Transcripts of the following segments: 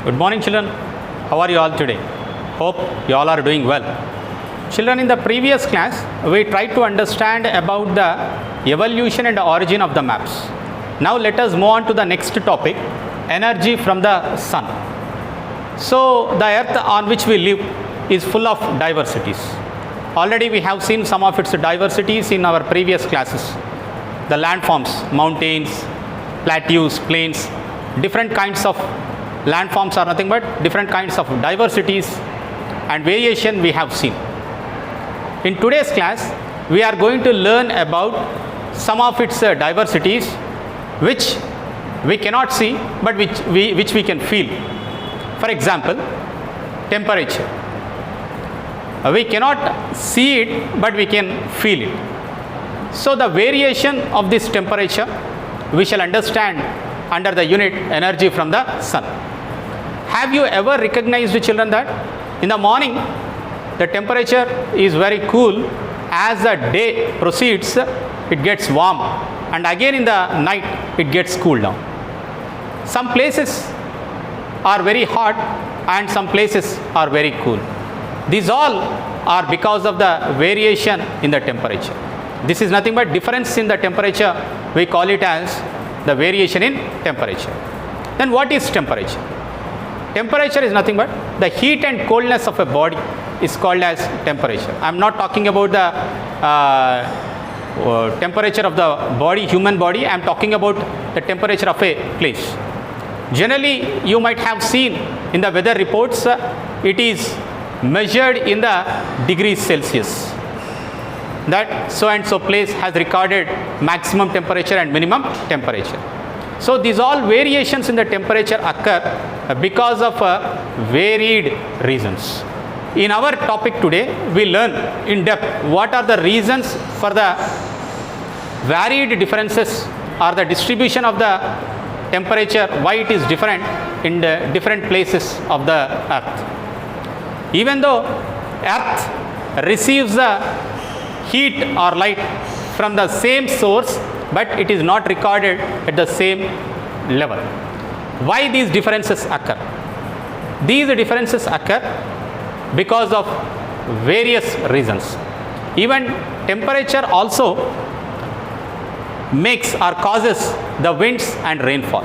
Good morning, children. How are you all today? Hope you all are doing well. Children, in the previous class, we tried to understand about the evolution and origin of the maps. Now let us move on to the next topic, energy from the sun. So the earth on which we live is full of diversities. Already we have seen some of its diversities in our previous classes. The landforms, mountains, plateaus, plains, different kinds of landforms are nothing but different kinds of diversities and variation we have seen. In today's class, we are going to learn about some of its diversities which we cannot see but which we can feel. For example, temperature. We cannot see it but we can feel it. So the variation of this temperature we shall understand under the unit energy from the sun. Have you ever recognized, children, that in the morning the temperature is very cool, as the day proceeds it gets warm, and again in the night it gets cooled down. Some places are very hot and some places are very cool. These all are because of the variation in the temperature. This is nothing but difference in the temperature. We call it as the variation in temperature. Then what is temperature? Temperature is nothing but the heat and coldness of a body is called as temperature. I am not talking about the temperature of the body, human body. I am talking about the temperature of a place. Generally, you might have seen in the weather reports, it is measured in the degrees Celsius. That so and so place has recorded maximum temperature and minimum temperature. So these all variations in the temperature occur because of varied reasons. In our topic today, we learn in depth what are the reasons for the varied differences or the distribution of the temperature, why it is different in the different places of the earth. Even though earth receives the heat or light from the same source, but it is not recorded at the same level. Why these differences occur? These differences occur because of various reasons. Even temperature also makes or causes the winds and rainfall.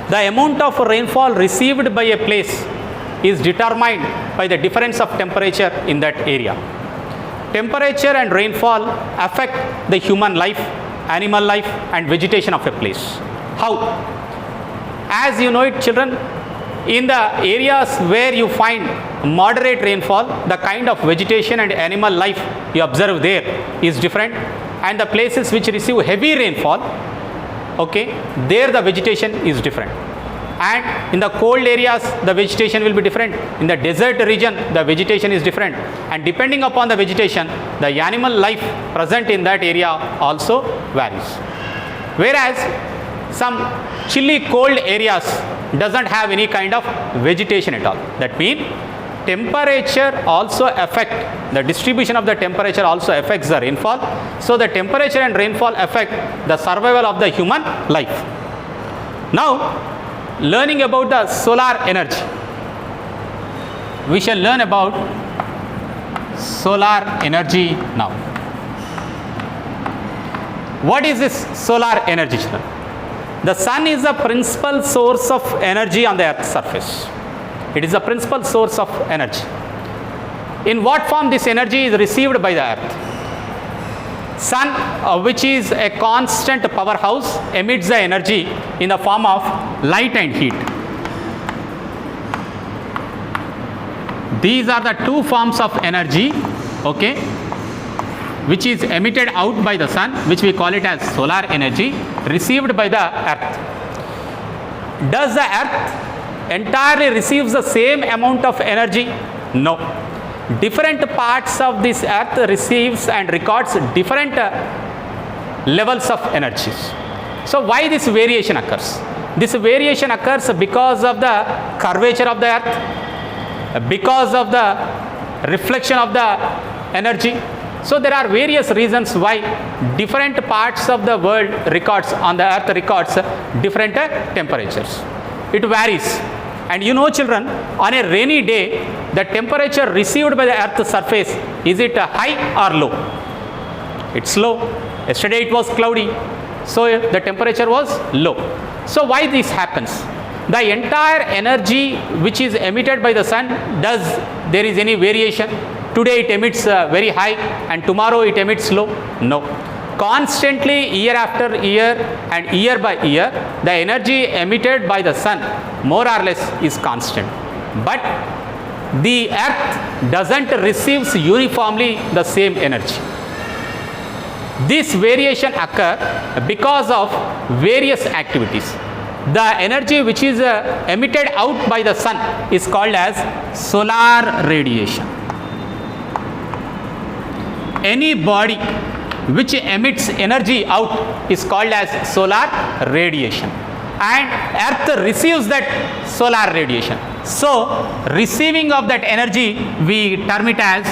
The amount of rainfall received by a place is determined by the difference of temperature in that area. Temperature and rainfall affect the human life, animal life and vegetation of a place. How? As you know it, children, in the areas where you find moderate rainfall, the kind of vegetation and animal life you observe there is different, and the places which receive heavy rainfall, okay, there the vegetation is different. And in the cold areas the vegetation will be different. In the desert region the vegetation is different, and depending upon the vegetation the animal life present in that area also varies. Whereas some chilly cold areas doesn't have any kind of vegetation at all. That means temperature also affect, the distribution of the temperature also affects the rainfall. So the temperature and rainfall affect the survival of the human life. Now learning about the solar energy, we shall learn about solar energy now. What is this solar energy, children? The sun is the principal source of energy on the earth's surface. It is the principal source of energy. In what form this energy is received by the earth? Sun, which is a constant powerhouse, emits the energy in the form of light and heat. These are the two forms of energy, okay, which is emitted out by the sun, which we call it as solar energy, received by the earth. Does the earth entirely receives the same amount of energy? No. Different parts of this earth receives and records different levels of energies. So why this variation occurs? This variation occurs because of the curvature of the earth, because of the reflection of the energy. So there are various reasons why different parts of the world records, on the earth records different temperatures. it varies. And you know children, on a rainy day, the temperature received by the earth's surface, is it high or low? It's low. Yesterday it was cloudy, so the temperature was low. So why this happens? The entire energy which is emitted by the sun, does there is any variation? Today it emits very high and tomorrow it emits low? No. Constantly, year after year and year by year, the energy emitted by the sun more or less is constant. But the earth doesn't receive uniformly the same energy. This variation occurs because of various activities. The energy which is emitted out by the sun is called as solar radiation. Any body which emits energy out is called as solar radiation, and earth receives that solar radiation. So receiving of that energy, we term it as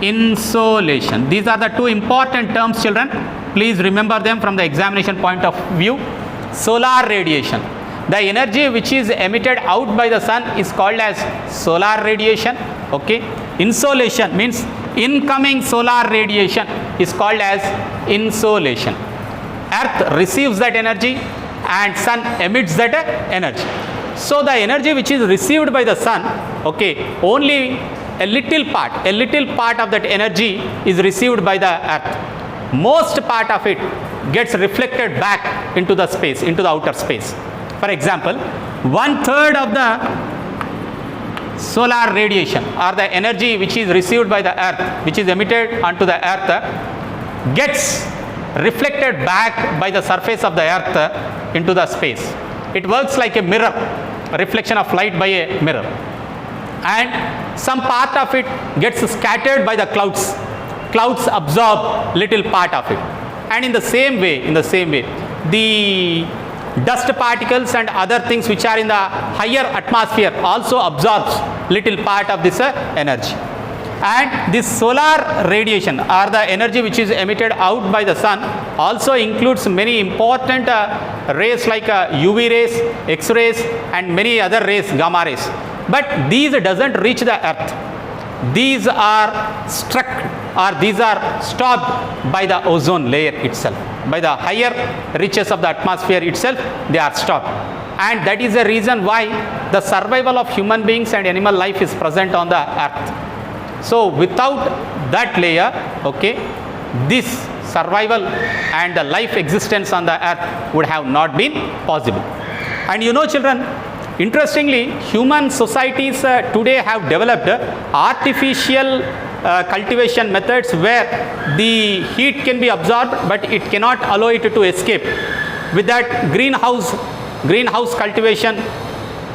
insolation. These are the two important terms, children. Please remember them from the examination point of view. Solar radiation, the energy which is emitted out by the sun is called as solar radiation. Okay. Insolation means incoming solar radiation is called as insolation. Earth receives that energy and sun emits that energy. So the energy which is received by the sun, okay, only a little part of that energy is received by the earth. Most part of it gets reflected back into the space, into the outer space. For example, 1/3 of the solar radiation or the energy which is received by the earth, which is emitted onto the earth, gets reflected back by the surface of the earth into the space. It works like a mirror, a reflection of light by a mirror. And some part of it gets scattered by the clouds. Clouds absorb little part of it. And in the same way, the dust particles and other things which are in the higher atmosphere also absorbs little part of this energy. And this solar radiation or the energy which is emitted out by the sun also includes many important rays like UV rays, X-rays and many other rays, gamma rays. But these doesn't reach the earth. These are struck or these are stopped by the ozone layer itself. By the higher reaches of the atmosphere itself, they are stopped. And that is the reason why the survival of human beings and animal life is present on the earth. So without that layer, okay, this survival and the life existence on the earth would have not been possible. And you know children, interestingly, human societies today have developed artificial cultivation methods where the heat can be absorbed but it cannot allow it to escape. With that greenhouse cultivation,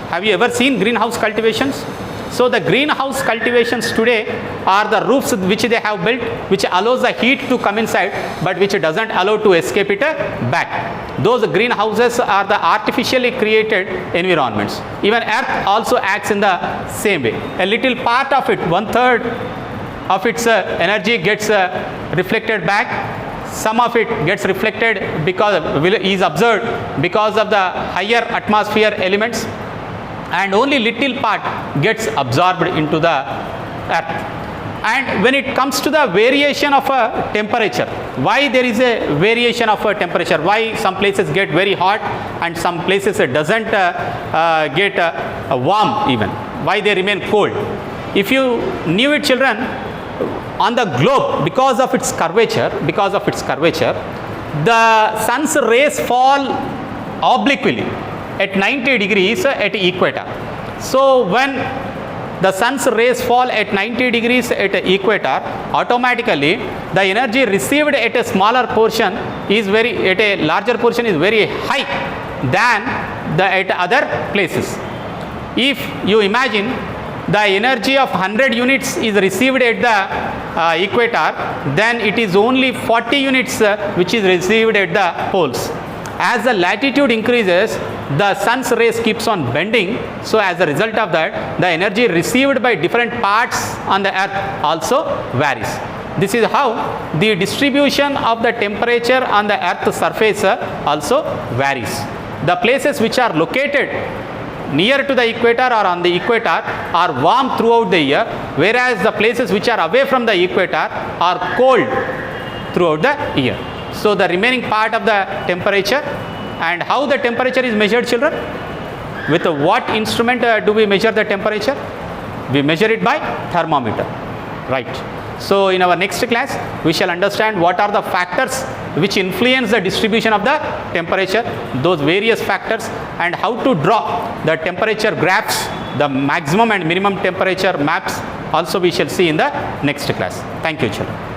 have you ever seen greenhouse cultivations? So the greenhouse cultivations today are the roofs which they have built, which allows the heat to come inside but which doesn't allow to escape it back. Those greenhouses are the artificially created environments. Even earth also acts in the same way. A little part of it, 1/3 of its energy gets reflected back. Some of it gets reflected because is observed because of the higher atmosphere elements, and only little part gets absorbed into the earth. And when it comes to the variation of a temperature, why there is a variation of a temperature? Why some places get very hot and some places doesn't get warm even? Why they remain cold? If you knew it, children, on the globe, because of its curvature, the sun's rays fall obliquely at 90 degrees at equator. So when the sun's rays fall at 90 degrees at equator, automatically the energy received at a smaller portion is at a larger portion is very high than at other places. If you imagine the energy of 100 units is received at the equator, then it is only 40 units which is received at the poles. As the latitude increases, the sun's rays keeps on bending. So as a result of that, the energy received by different parts on the earth also varies. This is how the distribution of the temperature on the earth's surface also varies. The places which are located near to the equator or on the equator are warm throughout the year, whereas the places which are away from the equator are cold throughout the year. So the remaining part of the temperature, and how the temperature is measured, children? With what instrument do we measure the temperature? We measure it by thermometer, right? So in our next class, we shall understand what are the factors which influence the distribution of the temperature, those various factors, and how to draw the temperature graphs, the maximum and minimum temperature maps also we shall see in the next class. Thank you, children.